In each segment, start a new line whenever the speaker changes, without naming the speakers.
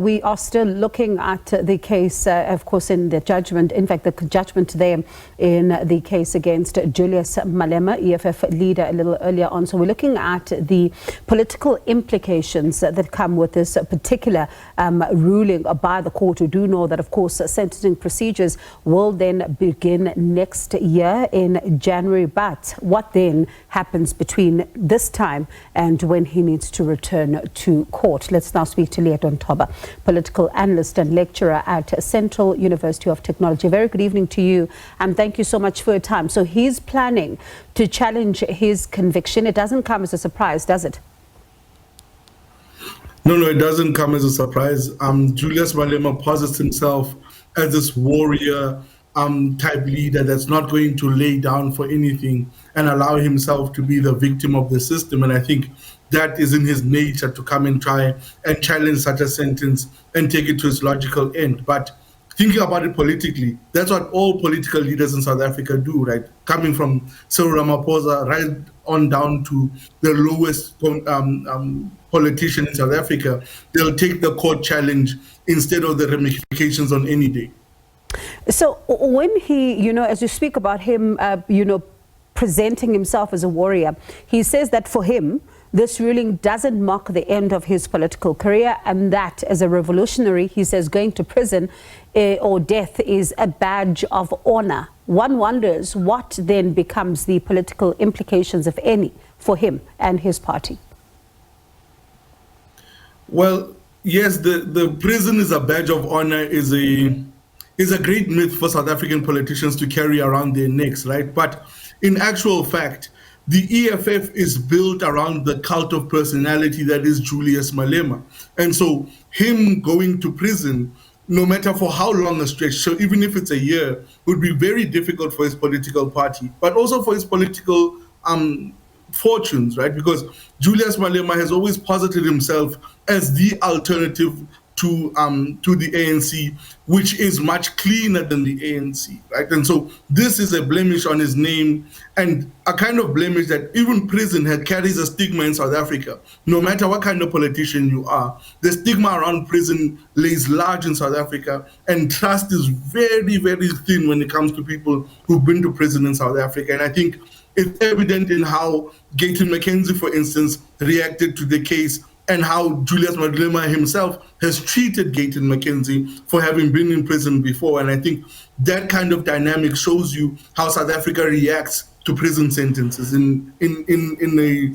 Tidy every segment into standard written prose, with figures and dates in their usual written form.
we are still looking at the case, of course, in the judgment. In fact, the judgment there in the case against Julius Malema, EFF leader, a little earlier on. So we're looking at the political implications that come with this particular ruling by the court. We do know that, of course, sentencing procedures will then begin next year in January. But what then happens between this time and when he needs to return to court? Let's now speak to Leeto Nthoba, political analyst and lecturer at Central University of Technology. Very good evening to you, and thank you so much for your time. So he's planning to challenge his conviction. It doesn't come as a surprise, does it?
No, it doesn't come as a surprise. Julius Malema posits himself as this warrior type leader that's not going to lay down for anything and allow himself to be the victim of the system. And I think that is in his nature, to come and try and challenge such a sentence and take it to its logical end. But thinking about it politically, that's what all political leaders in South Africa do, right? Coming from Cyril Ramaphosa right on down to the lowest politician in South Africa, they'll take the court challenge instead of the ramifications on any day.
So when he, as you speak about him, presenting himself as a warrior, he says that for him, this ruling doesn't mark the end of his political career, and that as a revolutionary, he says going to prison or death is a badge of honor. One wonders what then becomes the political implications, if any, for him and his party.
Well, yes, the prison is a badge of honor is a great myth for South African politicians to carry around their necks, right? But in actual fact, the EFF is built around the cult of personality that is Julius Malema. And so him going to prison, no matter for how long a stretch, so even if it's a year, would be very difficult for his political party, but also for his political fortunes, right? Because Julius Malema has always posited himself as the alternative to the ANC, which is much cleaner than the ANC, right? And so this is a blemish on his name, and a kind of blemish that even prison carries a stigma in South Africa. No matter what kind of politician you are, the stigma around prison lays large in South Africa, and trust is very, very thin when it comes to people who've been to prison in South Africa. And I think it's evident in how Gayton McKenzie, for instance, reacted to the case, and how Julius Malema himself has treated Gayton McKenzie for having been in prison before. And I think that kind of dynamic shows you how South Africa reacts to prison sentences in a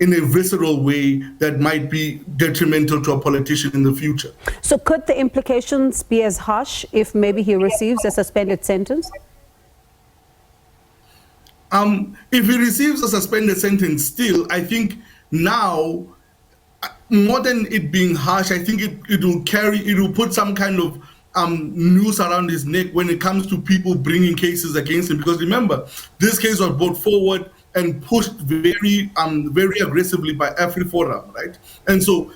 visceral way that might be detrimental to a politician in the future.
So could the implications be as harsh if maybe he receives a suspended sentence?
If he receives a suspended sentence still, I think now, more than it being harsh, I think it will put some kind of noose around his neck when it comes to people bringing cases against him. Because remember, this case was brought forward and pushed very aggressively by AfriForum, right? And so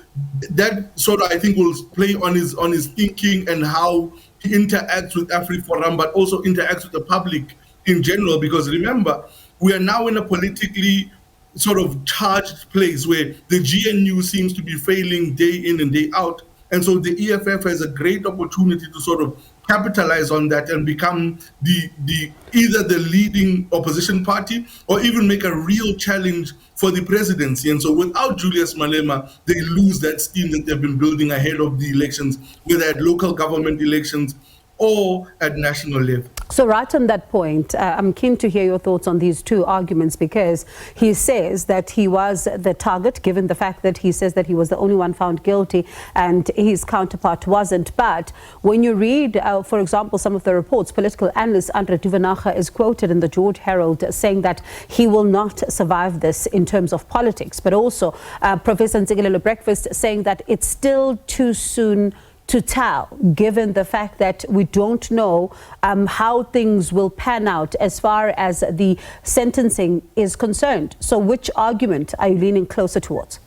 that sort of, I think, will play on his thinking and how he interacts with AfriForum, but also interacts with the public in general. Because remember, we are now in a politically sort of charged place where the GNU seems to be failing day in and day out. And so the EFF has a great opportunity to sort of capitalize on that and become either the leading opposition party or even make a real challenge for the presidency. And so without Julius Malema, they lose that steam that they've been building ahead of the elections, whether at local government elections or at national level.
So right on that point, I'm keen to hear your thoughts on these two arguments, because he says that he was the target, given the fact that he says that he was the only one found guilty and his counterpart wasn't. But when you read, for example, some of the reports, political analyst Andre Duvenage is quoted in the George Herald saying that he will not survive this in terms of politics. But also Professor Ntsikelelo Breakfast saying that it's still too soon to tell, given the fact that we don't know how things will pan out as far as the sentencing is concerned. So which argument are you leaning closer towards?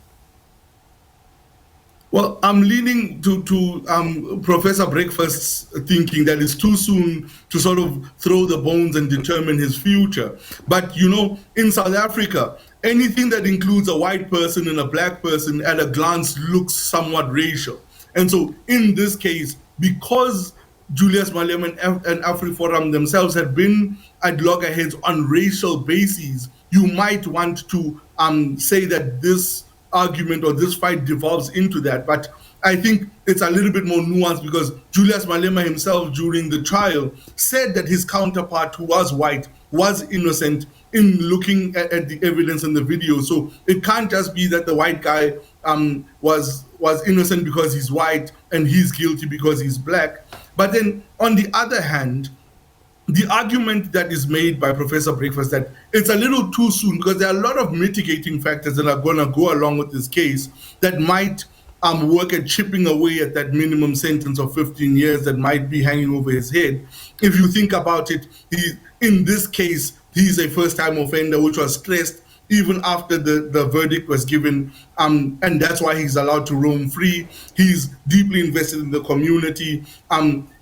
Well, I'm leaning to Professor Breakfast's thinking that it's too soon to sort of throw the bones and determine his future. But, you know, in South Africa, anything that includes a white person and a black person at a glance looks somewhat racial. And so in this case, because Julius Malema and AfriForum themselves have been at loggerheads on racial bases, you might want to say that this argument or this fight devolves into that. But I think it's a little bit more nuanced, because Julius Malema himself during the trial said that his counterpart, who was white, was innocent in looking at the evidence in the video. So it can't just be that the white guy was innocent because he's white and he's guilty because he's black. But then on the other hand, the argument that is made by Professor Breakfast that it's a little too soon, because there are a lot of mitigating factors that are going to go along with this case that might work at chipping away at that minimum sentence of 15 years that might be hanging over his head. If you think about it, in this case, he's a first-time offender, which was stressed even after the verdict was given, and that's why he's allowed to roam free. He's deeply invested in the community.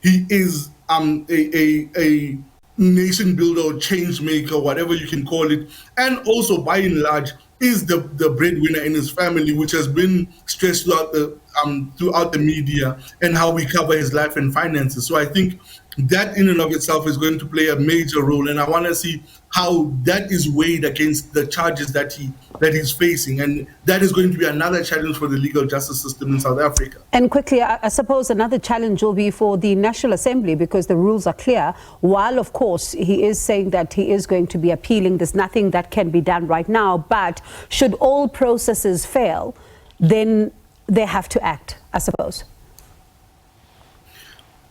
He is a nation builder or change maker, whatever you can call it, and also by and large is the breadwinner in his family, which has been stressed throughout the media and how we cover his life and finances. So I think that in and of itself is going to play a major role, and I want to see how that is weighed against the charges that he's facing, and that is going to be another challenge for the legal justice system in South Africa.
And quickly, I suppose another challenge will be for the National Assembly, because the rules are clear. While of course he is saying that he is going to be appealing, there's nothing that can be done right now, but should all processes fail, then they have to act, I suppose.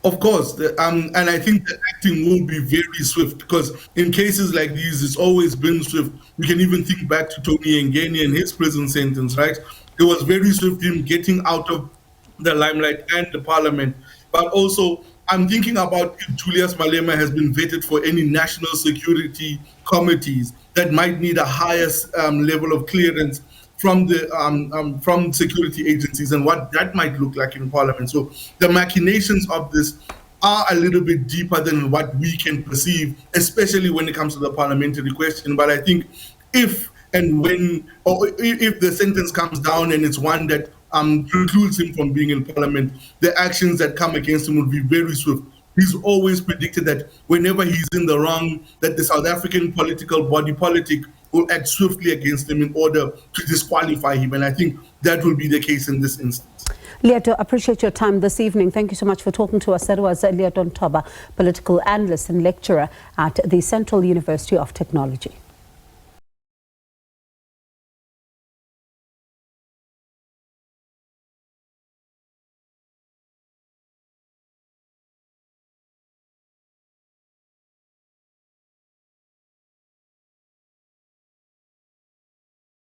Of course, and I think the acting will be very swift, because in cases like these, it's always been swift. We can even think back to Tony Ngeni and his prison sentence, right? It was very swift, him getting out of the limelight and the parliament. But also, I'm thinking about if Julius Malema has been vetted for any national security committees that might need a higher level of clearance from the from security agencies, and what that might look like in parliament. So the machinations of this are a little bit deeper than what we can perceive, especially when it comes to the parliamentary question. But I think if and when, or if the sentence comes down and it's one that precludes him from being in parliament, the actions that come against him will be very swift. He's always predicted that whenever he's in the wrong, that the South African political body politic will act swiftly against him in order to disqualify him. And I think that will be the case in this instance.
Leeto, appreciate your time this evening. Thank you so much for talking to us. That was Leeto Nthoba, political analyst and lecturer at the Central University of Technology.